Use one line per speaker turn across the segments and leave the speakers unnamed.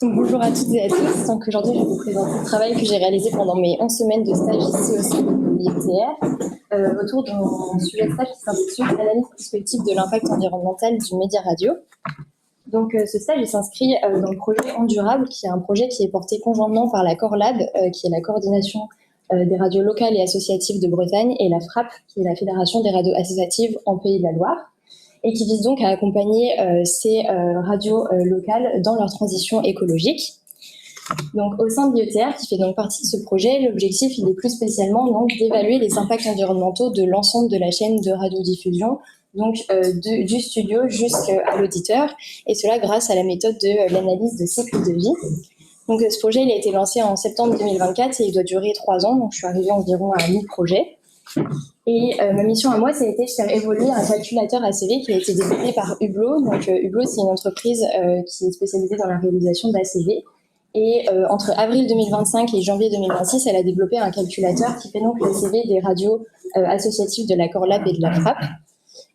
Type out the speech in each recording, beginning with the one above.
Donc, bonjour à toutes et à tous. Donc, aujourd'hui, je vais vous présenter le travail que j'ai réalisé pendant mes 11 semaines de stage ici au sein de l'IFTR autour de mon sujet de stage qui s'intitule Analyse prospective de l'impact environnemental du média radio. Donc, ce stage s'inscrit dans le projet Endurable, qui est un projet qui est porté conjointement par la Corlab, qui est la coordination des radios locales et associatives de Bretagne, et la FRAP, qui est la Fédération des radios associatives en Pays de la Loire, et qui vise donc à accompagner ces radios locales dans leur transition écologique. Donc, au sein de l'IETR, qui fait donc partie de ce projet, l'objectif il est plus spécialement donc d'évaluer les impacts environnementaux de l'ensemble de la chaîne de radiodiffusion, donc du studio jusqu'à l'auditeur, et cela grâce à la méthode de l'analyse de cycle de vie. Donc, ce projet il a été lancé en septembre 2024 et il doit durer 3 ans, donc je suis arrivée environ à mi-projet. Et ma mission à moi, ça a été de faire évoluer un calculateur ACV qui a été développé par Hublot. Donc Hublot, c'est une entreprise qui est spécialisée dans la réalisation d'ACV. Et entre avril 2025 et janvier 2026, elle a développé un calculateur qui fait donc l'ACV des radios associatives de la Corlab et de la FRAP.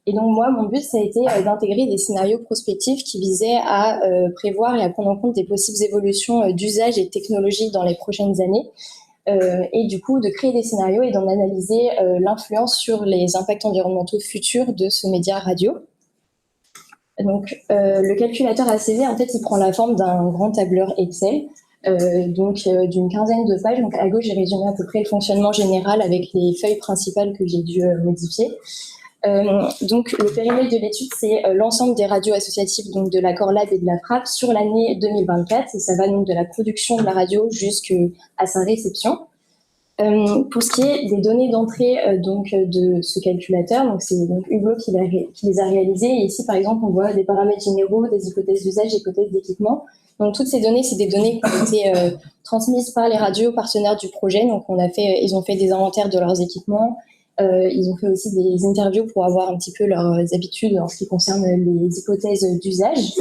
Et donc moi, mon but, ça a été d'intégrer des scénarios prospectifs qui visaient à prévoir et à prendre en compte des possibles évolutions d'usage et de technologie dans les prochaines années. Et du coup de créer des scénarios et d'en analyser l'influence sur les impacts environnementaux futurs de ce média radio. Donc le calculateur ACV, en fait, il prend la forme d'un grand tableur Excel, d'une quinzaine de pages. Donc à gauche, j'ai résumé à peu près le fonctionnement général avec les feuilles principales que j'ai dû modifier. Donc le périmètre de l'étude, c'est l'ensemble des radios associatives donc de la Corlab et de la FRAP sur l'année 2024, et ça va donc de la production de la radio jusqu'à sa réception. Pour ce qui est des données d'entrée de ce calculateur, donc c'est donc Hublot qui les a réalisées, et ici par exemple on voit des paramètres généraux, des hypothèses d'usage, des hypothèses d'équipement. Donc toutes ces données, c'est des données qui ont été transmises par les radios partenaires du projet. Donc ils ont fait des inventaires de leurs équipements. Ils ont fait aussi des interviews pour avoir un petit peu leurs habitudes en ce qui concerne les hypothèses d'usage.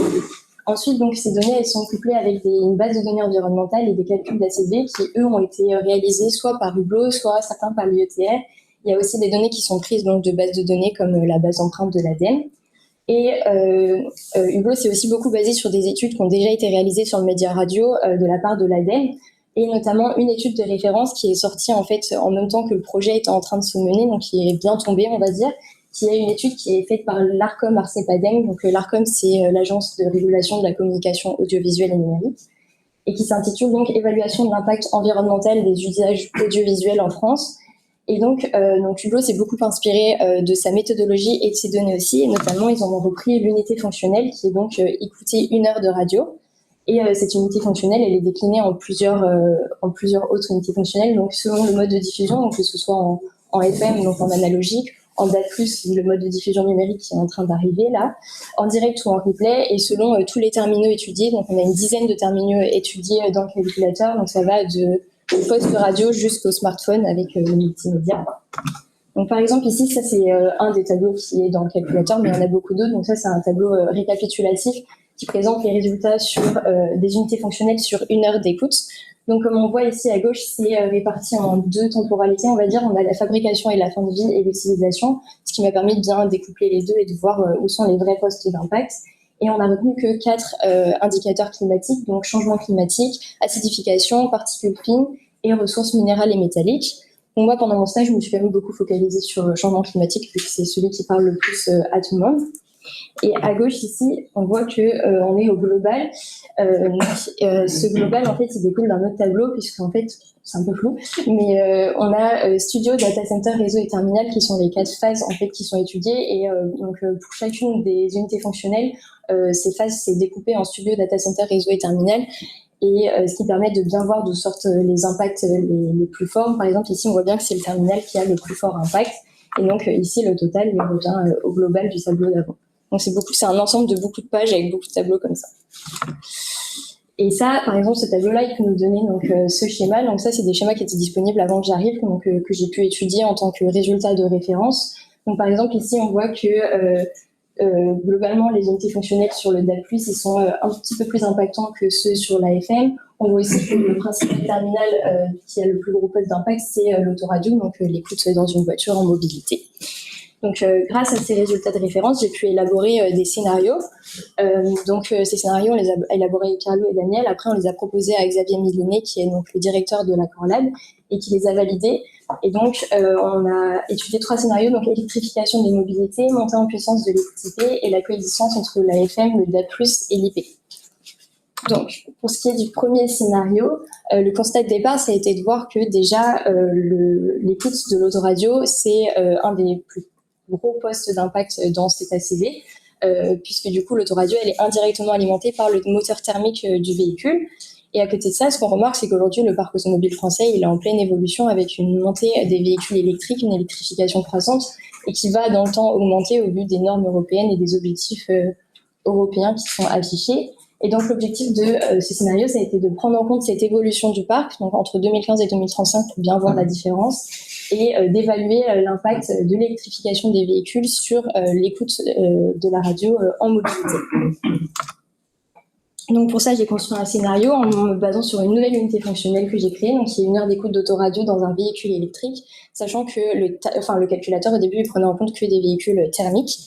Ensuite, donc, ces données elles sont couplées avec une base de données environnementales et des calculs d'ACV qui, eux, ont été réalisés soit par Hublot, soit certains par l'IETR. Il y a aussi des données qui sont prises donc, de bases de données comme la base empreinte de l'ADEME. Et Hublot s'est aussi beaucoup basé sur des études qui ont déjà été réalisées sur le média radio de la part de l'ADEME, et notamment une étude de référence qui est sortie en fait en même temps que le projet était en train de se mener, donc qui est bien tombée, on va dire, qui est une étude qui est faite par l'ARCOM ARCEP-ADEME. Donc l'ARCOM, c'est l'agence de régulation de la communication audiovisuelle et numérique, et qui s'intitule donc Évaluation de l'impact environnemental des usages audiovisuels en France. Et donc Hublot s'est beaucoup inspiré de sa méthodologie et de ses données aussi, et notamment ils en ont repris l'unité fonctionnelle qui est donc écouter 1 heure de radio. Et cette unité fonctionnelle, elle est déclinée en plusieurs autres unités fonctionnelles, donc selon le mode de diffusion, donc que ce soit en FM, donc en analogique, en DAB+, le mode de diffusion numérique qui est en train d'arriver là, en direct ou en replay, et selon tous les terminaux étudiés. Donc on a une dizaine de terminaux étudiés dans le calculateur, donc ça va du poste radio jusqu'au smartphone avec le multimédia. Donc par exemple ici, ça c'est un des tableaux qui est dans le calculateur, mais il y en a beaucoup d'autres. Donc ça c'est un tableau récapitulatif qui présente les résultats sur des unités fonctionnelles sur 1 heure d'écoute. Donc comme on voit ici à gauche, c'est réparti en 2 temporalités, on va dire. On a la fabrication et la fin de vie et l'utilisation, ce qui m'a permis de bien découpler les deux et de voir où sont les vrais postes d'impact. Et on a retenu que 4 indicateurs climatiques, donc changement climatique, acidification, particules fines et ressources minérales et métalliques. Donc moi, pendant mon stage, je me suis quand même beaucoup focalisée sur le changement climatique, vu que c'est celui qui parle le plus à tout le monde. Et à gauche ici, on voit que on est au global. Ce global, en fait, il découle d'un autre tableau, puisqu'en fait, c'est un peu flou, mais on a studio, data center, réseau et terminal, qui sont les 4 phases en fait qui sont étudiées. Et pour chacune des unités fonctionnelles, ces phases c'est découpé en studio, data center, réseau et terminal. Et ce qui permet de bien voir d'où sortent les impacts les plus forts. Par exemple, ici, on voit bien que c'est le terminal qui a le plus fort impact. Et donc, ici, le total il revient au global du tableau d'avant. Donc, c'est un ensemble de beaucoup de pages avec beaucoup de tableaux comme ça. Et ça, par exemple, ce tableau-là, il peut nous donner donc, ce schéma. Donc ça, c'est des schémas qui étaient disponibles avant que j'arrive, donc que j'ai pu étudier en tant que résultat de référence. Donc, par exemple, ici, on voit que globalement, les unités fonctionnelles sur le DAB+, ils sont un petit peu plus impactants que ceux sur l'AFM. On voit aussi que le principal terminal qui a le plus gros poste d'impact, c'est l'autoradio, donc l'écoute dans une voiture en mobilité. Donc, grâce à ces résultats de référence, j'ai pu élaborer des scénarios. Ces scénarios, on les a élaborés avec Carlo et Daniel. Après, on les a proposés à Xavier Millinet, qui est donc le directeur de l'Accord Lab, et qui les a validés. Et donc, on a étudié 3 scénarios, donc électrification des mobilités, montée en puissance de l'écoute IP et la coexistence entre l'AFM, le DAB+, et l'IP. Donc, pour ce qui est du premier scénario, le constat de départ, ça a été de voir que déjà, l'écoute de l'autoradio, c'est un des plus gros postes d'impact dans cet ACV, puisque du coup, l'autoradio, elle est indirectement alimentée par le moteur thermique du véhicule. Et à côté de ça, ce qu'on remarque, c'est qu'aujourd'hui, le parc automobile français, il est en pleine évolution avec une montée des véhicules électriques, une électrification croissante, et qui va dans le temps augmenter au vu des normes européennes et des objectifs européens qui sont affichés. Et donc, l'objectif de ce scénario, ça a été de prendre en compte cette évolution du parc, donc entre 2015 et 2035, pour bien voir la différence, et d'évaluer l'impact de l'électrification des véhicules sur l'écoute de la radio en mobilité. Donc, pour ça, j'ai construit un scénario en me basant sur une nouvelle unité fonctionnelle que j'ai créée, donc qui est une heure d'écoute d'autoradio dans un véhicule électrique, sachant que le calculateur, au début, il prenait en compte que des véhicules thermiques.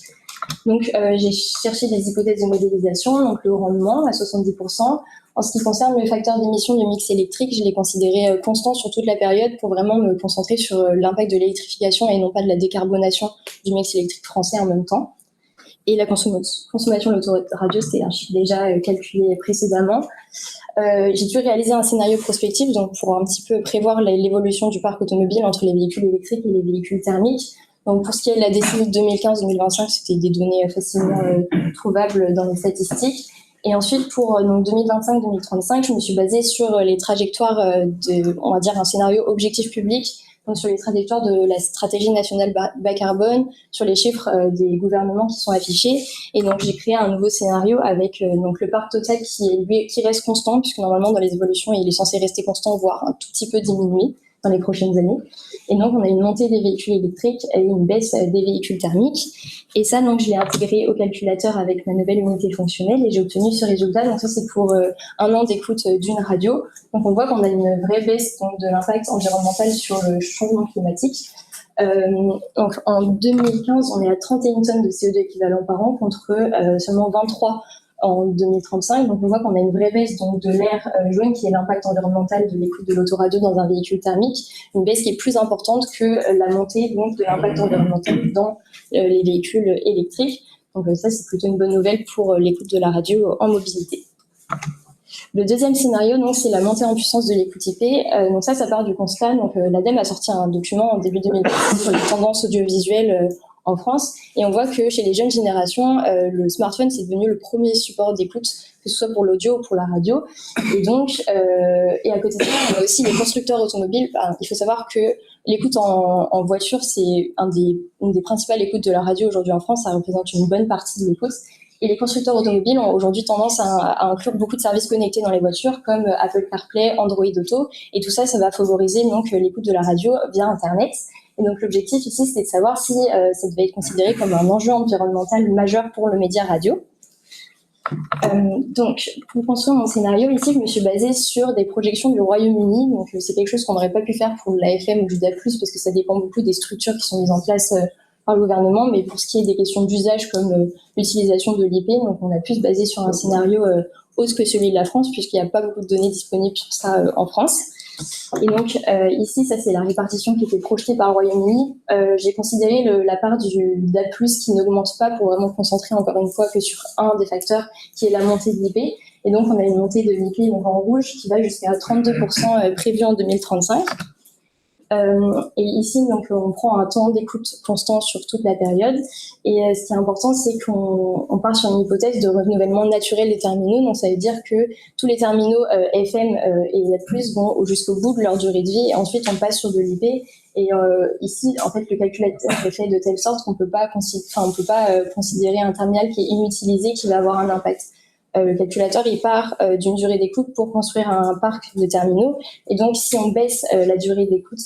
Donc, j'ai cherché des hypothèses de modélisation, donc le rendement à 70%. En ce qui concerne le facteur d'émission du mix électrique, je l'ai considéré constant sur toute la période pour vraiment me concentrer sur l'impact de l'électrification et non pas de la décarbonation du mix électrique français en même temps. Et la consommation de l'autoradio, c'était un chiffre déjà calculé précédemment. J'ai dû réaliser un scénario prospectif donc pour un petit peu prévoir l'évolution du parc automobile entre les véhicules électriques et les véhicules thermiques. Donc, pour ce qui est de la décennie 2015-2025, c'était des données facilement trouvables dans les statistiques. Et ensuite, pour 2025-2035, je me suis basée sur les trajectoires on va dire, un scénario objectif public, donc sur les trajectoires de la stratégie nationale bas carbone, sur les chiffres des gouvernements qui sont affichés. Et donc, j'ai créé un nouveau scénario avec donc le parc total qui reste constant, puisque normalement, dans les évolutions, il est censé rester constant, voire un tout petit peu diminuer dans les prochaines années. Et donc, on a une montée des véhicules électriques et une baisse des véhicules thermiques. Et ça, donc, je l'ai intégré au calculateur avec ma nouvelle unité fonctionnelle et j'ai obtenu ce résultat. Donc, ça, c'est pour un an d'écoute d'une radio. Donc, on voit qu'on a une vraie baisse donc, de l'impact environnemental sur le changement climatique. Donc, en 2015, on est à 31 tonnes de CO2 équivalent par an contre seulement 23 en 2035. Donc, on voit qu'on a une vraie baisse donc, de l'air jaune, qui est l'impact environnemental de l'écoute de l'autoradio dans un véhicule thermique, une baisse qui est plus importante que la montée donc, de l'impact environnemental dans les véhicules électriques. Donc, ça, c'est plutôt une bonne nouvelle pour l'écoute de la radio en mobilité. Le deuxième scénario, donc, c'est la montée en puissance de l'écoute IP. Donc ça part du constat. Donc, l'ADEME a sorti un document en début 2020 sur les tendances audiovisuelles en France. Et on voit que chez les jeunes générations, le smartphone, c'est devenu le premier support d'écoute, que ce soit pour l'audio ou pour la radio. Et donc, et à côté de ça, on a aussi les constructeurs automobiles. Il faut savoir que l'écoute en voiture, c'est une des principales écoutes de la radio aujourd'hui en France. Ça représente une bonne partie de l'écoute. Et les constructeurs automobiles ont aujourd'hui tendance à inclure beaucoup de services connectés dans les voitures, comme Apple CarPlay, Android Auto. Et tout ça, ça va favoriser donc l'écoute de la radio via Internet. Et donc, l'objectif ici, c'était de savoir si ça devait être considéré comme un enjeu environnemental majeur pour le média radio. Donc, pour construire mon scénario, ici, je me suis basée sur des projections du Royaume-Uni. Donc, c'est quelque chose qu'on n'aurait pas pu faire pour l'AFM ou du DAB+, parce que ça dépend beaucoup des structures qui sont mises en place par le gouvernement. Mais pour ce qui est des questions d'usage, comme l'utilisation de l'IP, donc on a pu se baser sur un scénario autre que celui de la France, puisqu'il n'y a pas beaucoup de données disponibles sur ça en France. Et donc, ici, ça, c'est la répartition qui était projetée par le Royaume-Uni. J'ai considéré la part du DAB+, qui n'augmente pas pour vraiment concentrer encore une fois que sur un des facteurs, qui est la montée de l'IP. Et donc, on a une montée de l'IP donc en rouge qui va jusqu'à 32% prévu en 2035. Et ici, donc, on prend un temps d'écoute constant sur toute la période. Et ce qui est important, c'est qu'on part sur une hypothèse de renouvellement naturel des terminaux. Donc, ça veut dire que tous les terminaux FM et DAB+ vont jusqu'au bout de leur durée de vie. Et ensuite, on passe sur de l'IP. Et ici, en fait, le calculateur est fait de telle sorte qu'on peut pas considérer un terminal qui est inutilisé, qui va avoir un impact. Le calculateur, il part d'une durée d'écoute pour construire un parc de terminaux. Et donc, si on baisse la durée d'écoute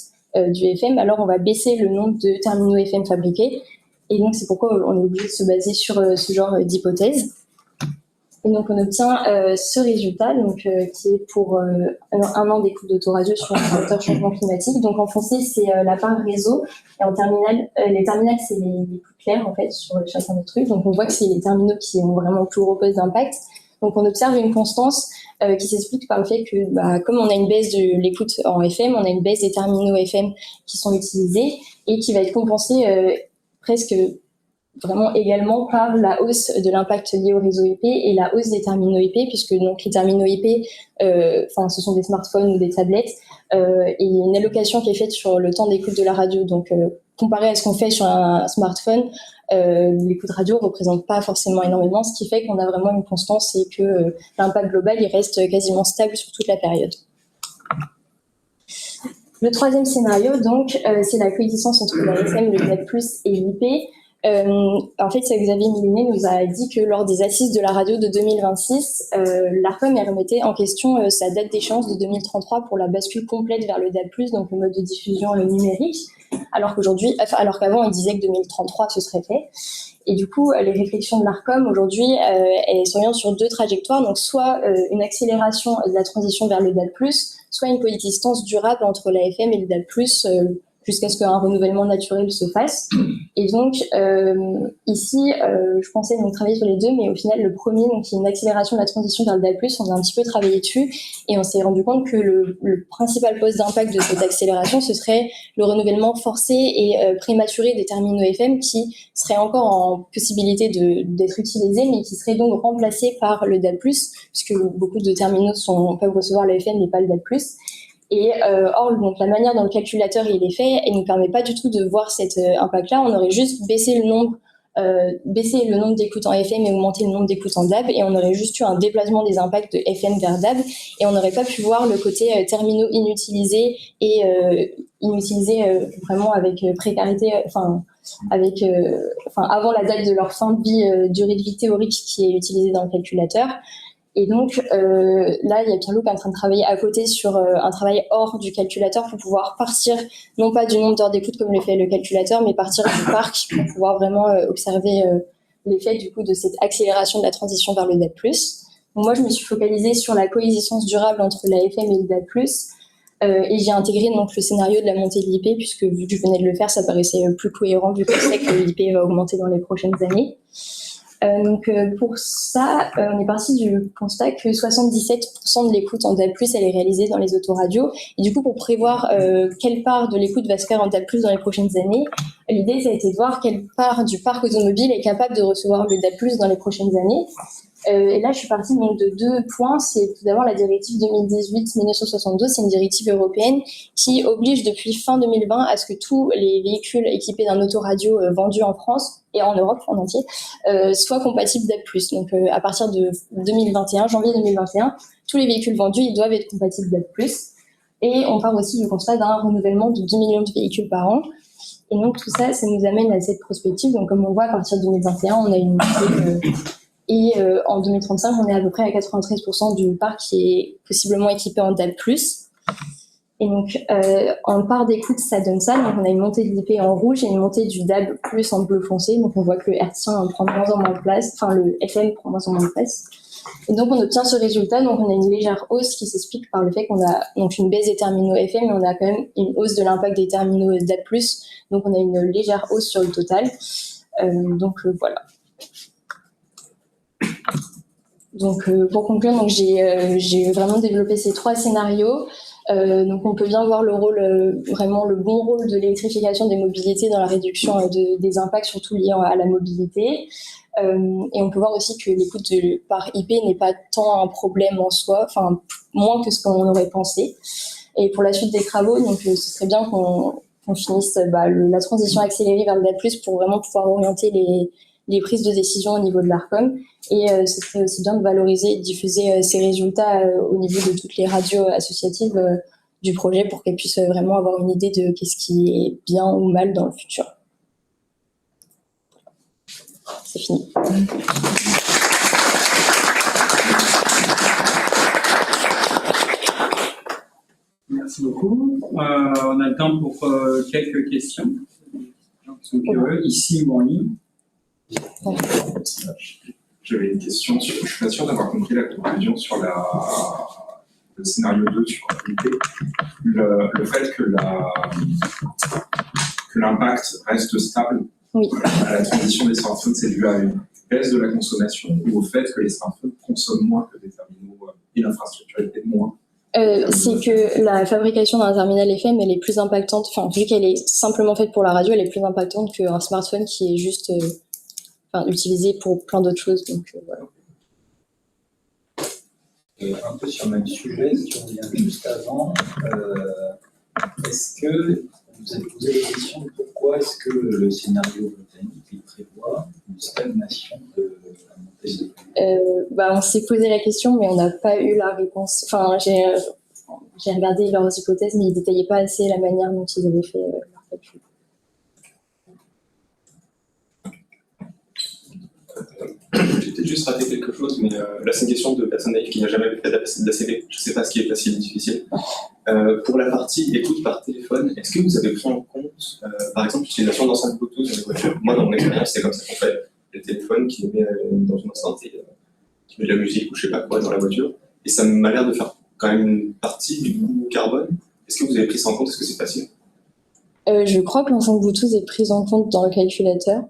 du FM, alors on va baisser le nombre de terminaux FM fabriqués. Et donc, c'est pourquoi on est obligé de se baser sur ce genre d'hypothèse. Et donc, on obtient ce résultat, donc, qui est pour un an d'écoute d'autoradio sur un facteur changement climatique. Donc, en foncé, c'est la part réseau. Et en terminale, les terminales, c'est les plus clairs, en fait, sur chacun des trucs. Donc, on voit que c'est les terminaux qui ont vraiment le plus gros poste d'impact. Donc, on observe une constance qui s'explique par le fait que, comme on a une baisse de l'écoute en FM, on a une baisse des terminaux FM qui sont utilisés et qui va être compensée presque vraiment également par la hausse de l'impact lié au réseau IP et la hausse des terminaux IP, puisque donc les terminaux IP, ce sont des smartphones ou des tablettes, et il y a une allocation qui est faite sur le temps d'écoute de la radio. Donc, comparé à ce qu'on fait sur un smartphone, l'écoute radio représente pas forcément énormément, ce qui fait qu'on a vraiment une constance et que l'impact global il reste quasiment stable sur toute la période. Le troisième scénario, donc, c'est la coexistence entre la FM, le DAB+, et l'IP. En fait, Xavier Millet nous a dit que lors des assises de la radio de 2026, l'ARCOM remettait en question sa date d'échéance de 2033 pour la bascule complète vers le DAB+, donc le mode de diffusion numérique, alors qu'avant, il disait que 2033, ce serait fait. Et du coup, les réflexions de l'ARCOM aujourd'hui, elles s'orientent sur deux trajectoires, donc soit une accélération de la transition vers le DAB+, soit une coexistence durable entre la FM et le DAB+, jusqu'à ce qu'un renouvellement naturel se fasse. Et donc, ici, je pensais donc travailler sur les deux, mais au final, le premier, donc, il y a une accélération de la transition vers le DAB+, on a un petit peu travaillé dessus, et on s'est rendu compte que le principal poste d'impact de cette accélération, ce serait le renouvellement forcé et prématuré des terminaux FM qui seraient encore en possibilité d'être utilisés, mais qui seraient donc remplacés par le DAB+, puisque beaucoup de terminaux peuvent recevoir le FM, mais pas le DAB+. Et or, donc, la manière dont le calculateur il est fait, il ne nous permet pas du tout de voir cet impact-là. On aurait juste baissé le nombre d'écoutes en FM et augmenté le nombre d'écoutes en DAB, et on aurait juste eu un déplacement des impacts de FM vers DAB, et on n'aurait pas pu voir le côté terminaux inutilisés et vraiment avec précarité, avant la date de leur fin de vie, durée de vie théorique qui est utilisée dans le calculateur. Et donc, là, il y a Pierre-Loup qui est en train de travailler à côté sur un travail hors du calculateur pour pouvoir partir, non pas du nombre d'heures d'écoute comme le fait le calculateur, mais partir du parc pour pouvoir vraiment observer l'effet du coup de cette accélération de la transition vers le DAB+. Donc, moi, je me suis focalisée sur la coexistence durable entre la FM et le DAB+. Et j'ai intégré donc le scénario de la montée de l'IP, puisque vu que je venais de le faire, ça paraissait plus cohérent vu qu'on sait que l'IP va augmenter dans les prochaines années. Pour ça, on est parti du constat que 77% de l'écoute en DAB+, elle est réalisée dans les autoradios. Et du coup, pour prévoir quelle part de l'écoute va se faire en DAB+, dans les prochaines années, l'idée, ça a été de voir quelle part du parc automobile est capable de recevoir le DAB+, dans les prochaines années. Et là, je suis partie donc, de deux points. C'est tout d'abord la directive 2018-1972, c'est une directive européenne qui oblige depuis fin 2020 à ce que tous les véhicules équipés d'un autoradio vendus en France et en Europe en entier soient compatibles DAB+. Donc à partir de 2021, janvier 2021, tous les véhicules vendus ils doivent être compatibles DAB+. Et on part aussi du constat d'un renouvellement de 2 millions de véhicules par an. Et donc tout ça, ça nous amène à cette prospective. Donc comme on voit, à partir de 2021, on a une et en 2035, on est à peu près à 93% du parc qui est possiblement équipé en DAB+. Et donc, en part d'écoute, ça donne ça. Donc, on a une montée de l'IP en rouge et une montée du DAB+ en bleu foncé. Donc, on voit que le hertzien prend de moins en moins de place, enfin, le FM prend de moins en moins de place. Et donc, on obtient ce résultat. Donc, on a une légère hausse qui s'explique par le fait qu'on a donc une baisse des terminaux FM, mais on a quand même une hausse de l'impact des terminaux DAB+. Donc, on a une légère hausse sur le total. Voilà. Donc, pour conclure, donc j'ai vraiment développé ces trois scénarios. Donc, on peut bien voir le rôle, vraiment le bon rôle de l'électrification des mobilités dans la réduction des impacts, surtout liés à la mobilité. Et on peut voir aussi que l'écoute par IP n'est pas tant un problème en soi, enfin moins que ce qu'on aurait pensé. Et pour la suite des travaux, donc ce serait bien qu'on finisse la transition accélérée vers le DAB+, pour vraiment pouvoir orienter les prises de décision au niveau de l'ARCOM. Et ce serait aussi bien de valoriser et de diffuser ces résultats au niveau de toutes les radios associatives du projet pour qu'elles puissent vraiment avoir une idée de qu'est-ce qui est bien ou mal dans le futur. C'est fini.
Merci beaucoup. On a le temps pour quelques questions. Les gens qui sont curieux, ici ou en ligne.
J'avais une question sur, je suis pas sûr d'avoir compris la conclusion sur le scénario 2 sur l'unité. Le fait que l'impact reste stable
Oui.
à la transition des smartphones, c'est dû à une baisse de la consommation ou au fait que les smartphones consomment moins que des terminaux et l'infrastructure est moins.
C'est que la fabrication d'un terminal FM, elle est plus impactante, enfin, vu qu'elle est simplement faite pour la radio, elle est plus impactante qu'un smartphone qui est juste utilisé pour plein d'autres choses. Donc, voilà.
Un peu sur le même sujet, si on revient juste avant, est-ce que vous avez posé la question de pourquoi est-ce que le scénario britannique prévoit une stagnation de la montée des prix?
On s'est posé la question, mais on n'a pas eu la réponse. Enfin, j'ai regardé leurs hypothèses, mais ils ne détaillaient pas assez la manière dont ils avaient fait leur calcul.
J'ai peut-être juste raté quelque chose, mais là c'est une question de personne naïve qui n'a jamais fait d'ACV. Je ne sais pas ce qui est facile ou difficile. Pour la partie écoute par téléphone, est-ce que vous avez pris en compte, par exemple, l'utilisation d'enceintes Bluetooth dans les voitures? Moi, dans mon expérience, c'est comme ça qu'on fait. Le téléphone qui met dans une enceinte et qui met de la musique ou je ne sais pas quoi dans la voiture. Et ça m'a l'air de faire quand même une partie du coût carbone. Est-ce que vous avez pris ça en compte? Est-ce que c'est facile?
Je crois que l'enceinte Bluetooth est prise en compte dans le calculateur.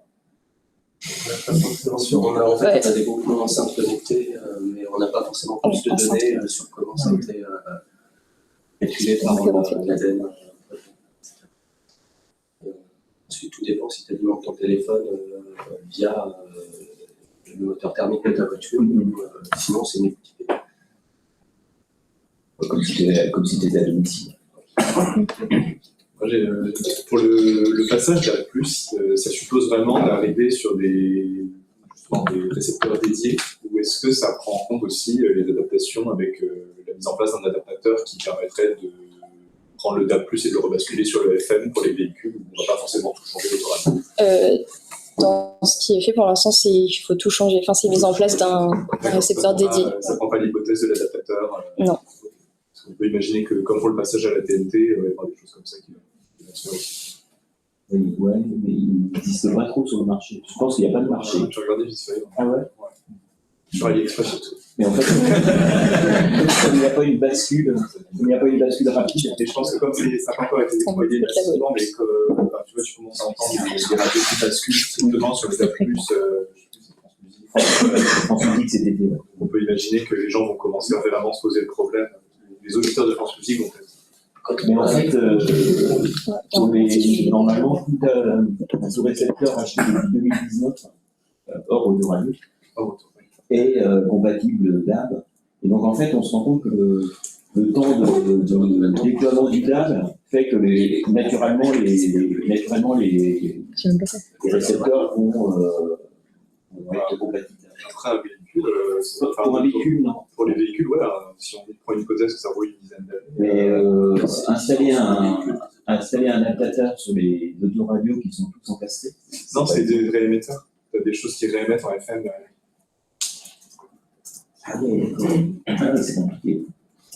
On a des groupements d'enceintes connectées, mais on n'a pas forcément plus de données sur comment ça a été calculé par l'ADEME. Ensuite, tout dépend si tu alimente ton téléphone via le moteur thermique de ta voiture, sinon c'est une écoute.
Comme si tu étais à domicile.
Pour le passage à plus, ça suppose vraiment d'arriver sur des récepteurs dédiés, ou est-ce que ça prend en compte aussi les adaptations avec la mise en place d'un adaptateur qui permettrait de prendre le DAB+, et de le rebasculer sur le FM pour les véhicules où on ne va pas forcément tout changer automatiquement?
Dans ce qui est fait pour l'instant, c'est qu'il faut tout changer. Enfin, c'est mise en place d'un récepteur dédié.
Ça ne prend pas l'hypothèse de l'adaptateur?
Non.
On peut imaginer que, comme pour le passage à la TNT, il va y avoir des choses comme ça qui vont se faire aussi.
Oui, ouais, mais il n'existe pas trop sur le marché. Je pense qu'il n'y a pas de marché.
Je regardais vite fait.
Ah ouais?
Sur AliExpress surtout.
Mais en fait, comme il n'y a pas une bascule, rapide.
Et je pense que comme ça n'a pas encore été déployé massivement, mais que tu vois, tu commences à entendre des radios qui basculent strictement sur les DAB+,
France Musique cet été.
On peut imaginer que les gens vont commencer à vraiment se poser le problème. Les auditeurs de France Musique vont peut-être.
Mais en fait, normalement, tout récepteur acheté depuis 2019, hors autoradio, est compatible DAB. Et donc en fait, on se rend compte que le temps de déploiement du DAB fait que naturellement les récepteurs vont être compatibles.
Après, un véhicule,
pour un véhicule, non.
Pour les véhicules, ouais, si on prend une hypothèse que ça vaut une dizaine d'années.
Mais installer un adaptateur sur les autoradios qui sont tous encastrés.
Non, c'est des réémetteurs. Tu as des choses qui réémettent en FM.
Ah oui, c'est compliqué.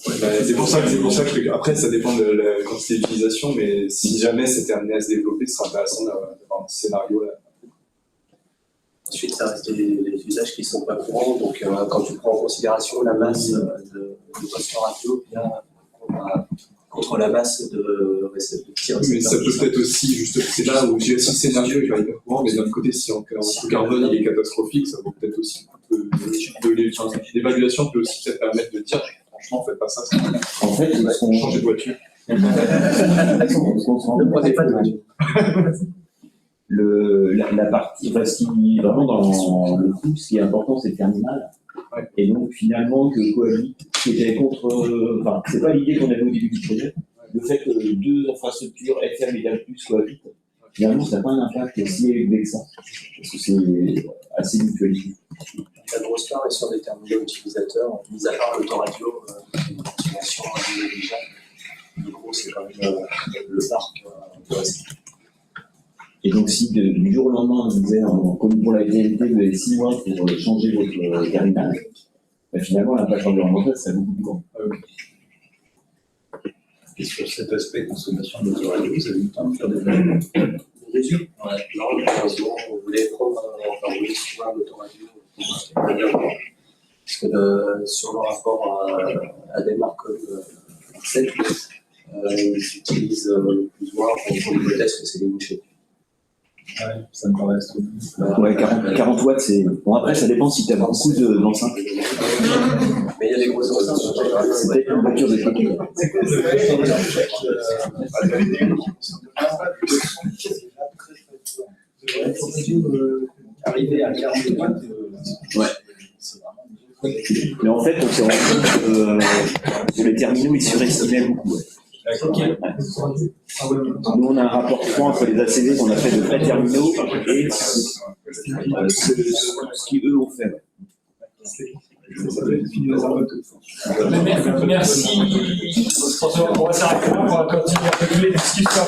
Ouais, c'est pour ça que après ça dépend de la quantité d'utilisation, mais si jamais c'était amené à se développer, ce serait intéressant d'avoir un scénario là.
Ensuite, ça reste des usages qui ne sont pas courants. Donc, quand tu prends en considération la masse de postes radio, contre la masse de petits récepteurs.
Mais ça peut peut-être aussi, juste, c'est là où j'ai aussi le scénario, il va hyper courant, mais d'un autre côté, si en carbone il est catastrophique, ça vaut peut-être aussi l'évaluation peut aussi peut-être permettre de dire, franchement, faites pas ça, c'est pas
En fait,
changer de voiture.
Ne prenez pas de voiture.
La partie, parce qu'il vraiment dans le coup, ce qui est important, c'est le terminal.
Ouais.
Et donc finalement, que cohabite, qui était enfin, c'est pas l'idée qu'on avait au début du projet, le fait que deux infrastructures FM et DAB+ cohabitent, finalement, ça n'a pas un impact si élevé que ça, parce que c'est assez mutualisé.
La grosse part est sur des terminaux utilisateurs, mis à part l'autoradio, une consommation négligeable. Du coup, c'est quand même le parc de reste.
Et donc, si du jour au lendemain, on disait, comme pour la TNT, vous avez 6 mois pour changer votre terminal, finalement, l'impact environnemental, c'est beaucoup plus grand.
Et sur cet aspect consommation de l'autoradio, vous avez eu le temps de faire des mesures?
Non, malheureusement, on voulait prendre un soin l'autoradio Parce que sur le rapport à des marques comme Marcel, ils utilisent plus ou moins pour l'hypothèse que c'est des bouchées.
Ouais, ça me paraît trop.
Ouais, 40 watts, c'est. Bon, après, ça dépend si tu as beaucoup d'enceintes.
Mais il y a des grosses enceintes.
C'est peut-être une voiture de côté.
Arriver à 40 watts,
Ouais.
c'est vraiment.
Mais en fait, on s'est rendu compte que les terminaux, ils surestimaient beaucoup. Ouais. Nous, on a un rapport 3 entre les ACV qu'on a fait de vrais terminaux et ce qu'ils, eux, ont fait.
Merci. On va s'arrêter là, on va continuer un peu les discussions.